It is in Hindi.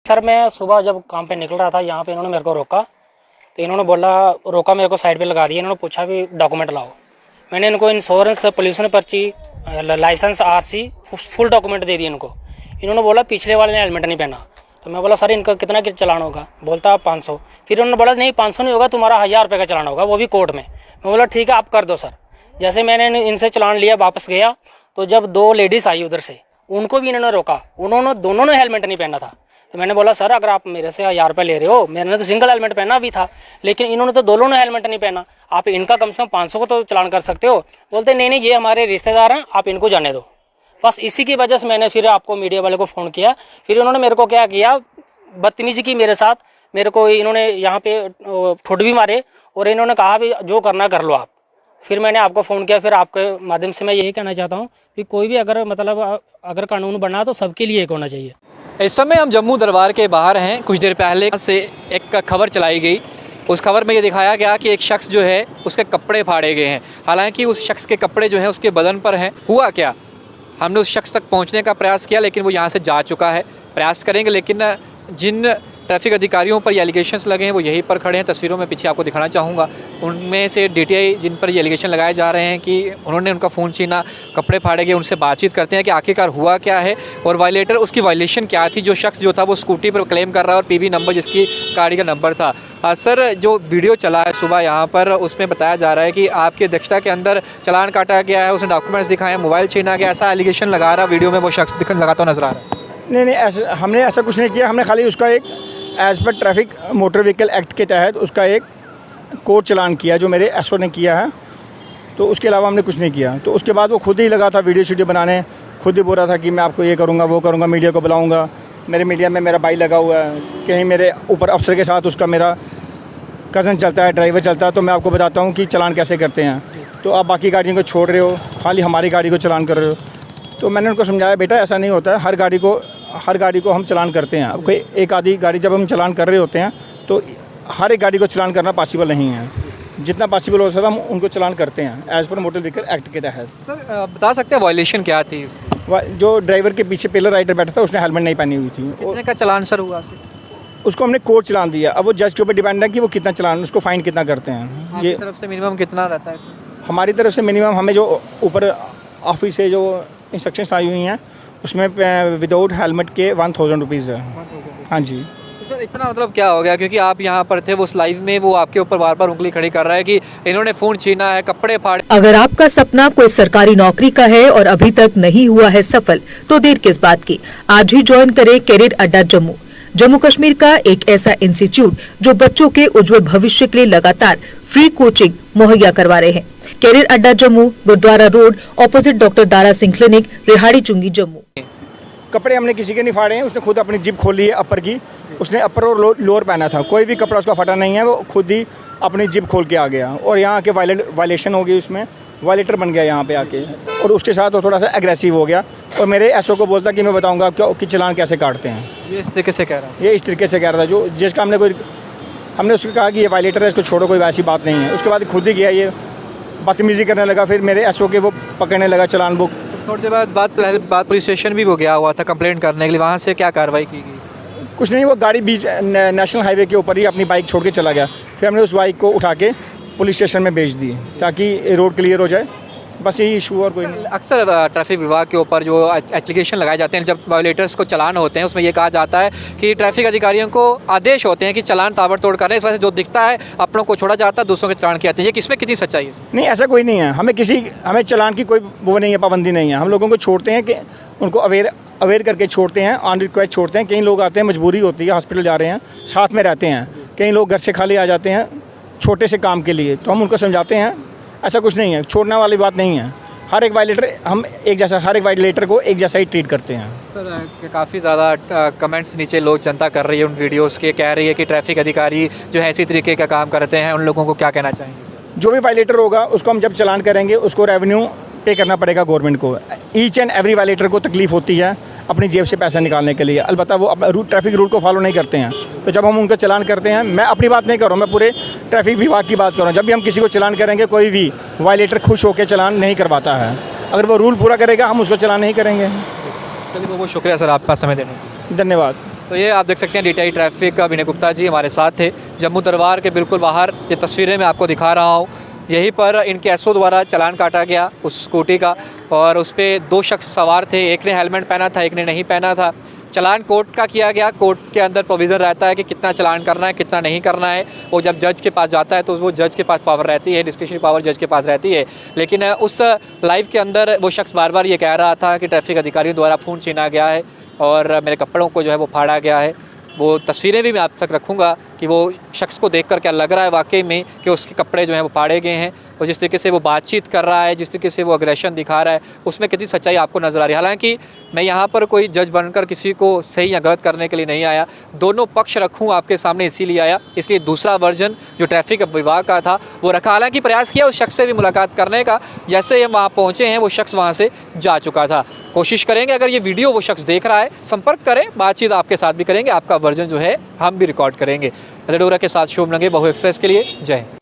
सर मैं सुबह जब काम पे निकल रहा था, यहाँ पे इन्होंने मेरे को रोका, तो इन्होंने रोका मेरे को साइड पे लगा दिया। इन्होंने पूछा भी डॉक्यूमेंट लाओ। मैंने इनको इंश्योरेंस, पोल्यूशन पर्ची, लाइसेंस, आरसी, फुल डॉक्यूमेंट दे दिए इनको। इन्होंने बोला पिछले वाले ने हेलमेट नहीं पहना। तो मैं बोला सर इनका कितना चालान होगा? बोलता 500। फिर उन्होंने बोला नहीं 500 नहीं होगा, तुम्हारा 1000 रुपये का चालान होगा, वो भी कोर्ट में। मैं बोला ठीक है आप कर दो सर। जैसे मैंने इनसे चालान लिया, वापस गया, तो जब 2 लेडीज़ आई उधर से, उनको भी इन्होंने रोका। दोनों ने हेलमेट नहीं पहना था। तो मैंने बोला सर अगर आप मेरे से 1000 रुपये ले रहे हो, मैंने तो सिंगल हेलमेट पहना भी था, लेकिन इन्होंने तो दोनों ने हेलमेट नहीं पहना, आप इनका कम से कम 500 को तो चालान कर सकते हो। बोलते नहीं नहीं ये हमारे रिश्तेदार हैं, आप इनको जाने दो। बस इसी की वजह से मैंने फिर आपको मीडिया वाले को फ़ोन किया। फिर उन्होंने मेरे को क्या किया, बदतमीजी की मेरे साथ। मेरे को इन्होंने यहाँ पे ठुड भी मारे और इन्होंने कहा भी जो करना कर लो आप। फिर मैंने आपको फ़ोन किया। फिर आपके माध्यम से मैं यही कहना चाहता हूँ कि कोई भी अगर कानून बना तो सबके लिए एक होना चाहिए। इस समय हम जम्मू दरबार के बाहर हैं। कुछ देर पहले से एक खबर चलाई गई। उस खबर में ये दिखाया गया कि एक शख्स जो है उसके कपड़े फाड़े गए हैं। हालांकि उस शख्स के कपड़े जो हैं उसके बदन पर हैं। हुआ क्या, हमने उस शख्स तक पहुंचने का प्रयास किया, लेकिन वो यहाँ से जा चुका है। प्रयास करेंगे, लेकिन जिन ट्रैफिक अधिकारियों पर ये एलिगेशंस लगे हैं वो यहीं पर खड़े हैं। तस्वीरों में पीछे आपको दिखाना चाहूँगा। उनमें से डीटीआई जिन पर ये एलिगेशन लगाए जा रहे हैं कि उन्होंने उनका फ़ोन छीना, कपड़े फाड़े गए, उनसे बातचीत करते हैं कि आखिरकार हुआ क्या है और वायलेटर उसकी वायलेशन क्या थी। जो शख्स जो था वो स्कूटी पर क्लेम कर रहा है और पीबी नंबर जिसकी गाड़ी का नंबर था। सर जो वीडियो चला है सुबह यहाँ पर, उसमें बताया जा रहा है कि आपकी अध्यक्षता के अंदर चालान काटा गया है, उसने डॉक्यूमेंट्स दिखाए, मोबाइल छीना गया, ऐसा एलिगेशन लगा रहा वीडियो में वो शख्स लगाता हुआ नजर आ रहा है। नहीं, हमने ऐसा कुछ नहीं किया। हमने खाली उसका एक as per traffic motor vehicle act के तहत उसका एक कोर्ट चालान किया जो मेरे एसओ ने किया है, तो उसके अलावा हमने कुछ नहीं किया। तो उसके बाद वो खुद ही लगा था वीडियो बनाने, खुद ही बोल रहा था कि मैं आपको ये करूँगा, वो करूँगा, मीडिया को बुलाऊँगा। मेरे मीडिया में मेरा भाई लगा हुआ है, कहीं मेरे ऊपर अफसर के साथ उसका मेरा कज़न चलता है, ड्राइवर चलता है। तो मैं आपको बताता हूँ कि चालान कैसे करते हैं। तो आप बाकी गाड़ियों को छोड़ रहे हो, खाली हमारी गाड़ी को चालान कर रहे हो। तो मैंने उनको समझाया बेटा ऐसा नहीं होता है, हर गाड़ी को हम चालान करते हैं। अब कोई एक आधी गाड़ी जब हम चालान कर रहे होते हैं तो हर एक गाड़ी को चालान करना पॉसिबल नहीं है। जितना पॉसिबल हो सकता हम उनको चालान करते हैं as per motor vehicle act के तहत। सर बता सकते हैं वायलेशन क्या थी? जो ड्राइवर के पीछे पिलर राइडर बैठा था उसने हेलमेट नहीं पहनी हुई थी। कितने का चालान सर हुआ? उसको हमने कोर्ट चालान दिया। अब वो जज के ऊपर डिपेंड है कि वो कितना चालान, उसको फाइन कितना करते हैं। ये तरफ से मिनिमम कितना रहता है? हमारी तरफ से मिनिमम हमें जो ऊपर ऑफिस से जो इंस्ट्रक्शंस आई हुई हैं उसमें विदाउट हेलमेट के 1000 रुपीज़ है। हाँ जी। तो सर इतना मतलब क्या हो गया, क्योंकि आप यहाँ पर थे, वो उस लाइव में वो आपके ऊपर बार बार उंगली खड़ी कर रहा है कि इन्होंने फ़ोन छीना है, कपड़े फाड़े। अगर आपका सपना कोई सरकारी नौकरी का है और अभी तक नहीं हुआ है सफल, तो देर किस बात की। आज ही ज्वाइन करें कैरियर अड्डा जम्मू कश्मीर का एक ऐसा इंस्टीट्यूट जो बच्चों के उज्जवल भविष्य के लिए लगातार फ्री कोचिंग मुहैया करवा रहे हैं। कैरियर अड्डा Jammu, Gurudwara road, opposite doctor Dara Singh clinic, Rehari Chungi, Jammu. कपड़े हमने किसी के नहीं फाड़े हैं। उसने खुद अपनी जिप खोली है अपर की। उसने अपर और लोअर पहना था, कोई भी कपड़ा उसका फटा नहीं है। वो खुद ही अपनी जिप खोल के आ गया और यहाँ आके वायलेशन हो गई, उसमें वायलेटर बन गया यहाँ पे आके। और उसके साथ वो थोड़ा सा एग्रेसिव हो गया और मेरे एसओ को बोलता कि मैं बताऊँगा आपको कि चालान कैसे काटते हैं। ये इस तरीके से कह रहा है? ये इस तरीके से कह रहा था। जो जिसका हमने उसको कहा कि ये वायलेटर है, इसको छोड़ो, कोई वैसी बात नहीं है। उसके बाद खुद ही गया, ये बदतमीजी करने लगा। फिर मेरे एसओ के वो पकड़ने लगा चालान बुक। थोड़ी देर बाद पुलिस स्टेशन भी वो गया हुआ था कंप्लेंट करने के लिए। वहाँ से क्या कार्रवाई की गई? कुछ नहीं, वो गाड़ी बीच नेशनल हाईवे के ऊपर ही अपनी बाइक छोड़ के चला गया। फिर हमने उस बाइक को उठा के पुलिस स्टेशन में भेज दी ताकि रोड क्लियर हो जाए। बस यही इशू और कोई नहीं। अक्सर ट्रैफिक विभाग के ऊपर जो एप्लीकेशन लगाए जाते हैं, जब वायलेटर्स को चालान होते हैं, उसमें ये कहा जाता है कि ट्रैफिक अधिकारियों को आदेश होते हैं कि चालान ताबड़तोड़ करें। इस वजह से जो दिखता है अपनों को छोड़ा जाता है, दूसरों के चालान किए जाते हैं। ये किसमें कितनी सच्चाई है? नहीं, ऐसा कोई नहीं है। हमें चालान की कोई वो नहीं है, पाबंदी नहीं है। हम लोगों को छोड़ते हैं कि उनको अवेयर करके छोड़ते हैं, ऑन रिक्वेस्ट छोड़ते हैं। कई लोग आते हैं, मजबूरी होती है, हॉस्पिटल जा रहे हैं, साथ में रहते हैं। कई लोग घर से खाली आ जाते हैं छोटे से काम के लिए, तो हम उनको समझाते हैं ऐसा कुछ नहीं है, छोड़ने वाली बात नहीं है। हर एक वायलेटर को एक जैसा ही ट्रीट करते हैं। सर काफ़ी ज़्यादा कमेंट्स नीचे लोग जनता कर रही है उन वीडियोस के, कह रही है कि ट्रैफिक अधिकारी जो है इसी तरीके का काम करते हैं। उन लोगों को क्या कहना चाहेंगे? जो भी वायलेटर होगा उसको हम जब चालान करेंगे उसको रेवेन्यू पे करना पड़ेगा गवर्नमेंट को। ईच एंड एवरी वायलेटर को तकलीफ़ होती है अपनी जेब से पैसा निकालने के लिए। अलबत्ता वो ट्रैफिक रूल को फॉलो नहीं करते हैं। तो जब हम उनका चालान करते हैं, मैं अपनी बात नहीं कर रहा हूँ, मैं पूरे ट्रैफिक विभाग की बात कर रहा हूँ। जब भी हम किसी को चालान करेंगे, कोई भी वायलेटर खुश होकर चालान नहीं करवाता है। अगर वो रूल पूरा करेगा हम उसको चालान नहीं करेंगे। चलिए बहुत शुक्रिया सर आपका समय देने। धन्यवाद। तो ये आप देख सकते हैं DTI ट्रैफिक का विनय गुप्ता जी हमारे साथ थे जम्मू दरबार के बिल्कुल बाहर। ये तस्वीरें मैं आपको दिखा रहा हूँ, यहीं पर इनके एसओ द्वारा चालान काटा गया उस स्कूटी का, और उस पर 2 शख्स सवार थे, एक ने हेलमेट पहना था, एक ने नहीं पहना था। चालान कोर्ट का किया गया, कोर्ट के अंदर प्रोविज़न रहता है कि कितना चालान करना है, कितना नहीं करना है। वो जब जज के पास जाता है तो वो जज के पास पावर रहती है, डिस्क्रिशनरी पावर जज के पास रहती है। लेकिन उस लाइव के अंदर वो शख्स बार बार ये कह रहा था कि ट्रैफिक अधिकारियों द्वारा फ़ोन छीना गया है और मेरे कपड़ों को जो है वो फाड़ा गया है। वो तस्वीरें भी मैं आप तक रखूँगा कि वो शख्स को देखकर क्या लग रहा है वाकई में कि उसके कपड़े जो हैं वो फाड़े गए हैं, और जिस तरीके से वो बातचीत कर रहा है, जिस तरीके से वो अग्रेशन दिखा रहा है, उसमें कितनी सच्चाई आपको नज़र आ रही है। हालांकि मैं यहाँ पर कोई जज बनकर किसी को सही या गलत करने के लिए नहीं आया, दोनों पक्ष रखूँ आपके सामने इसीलिए आया, इसलिए दूसरा वर्जन जो ट्रैफिक विभाग का था वो रखा। हालांकि प्रयास किया उस शख्स से भी मुलाकात करने का, जैसे हम वहाँ पहुँचे हैं वो शख्स वहाँ से जा चुका था। कोशिश करेंगे अगर ये वीडियो वो शख्स देख रहा है, संपर्क करें, बातचीत आपके साथ भी करेंगे, आपका वर्जन जो है हम भी रिकॉर्ड करेंगे। डोरा के साथ शुभ लगे, बहु एक्सप्रेस के लिए जय हिंद।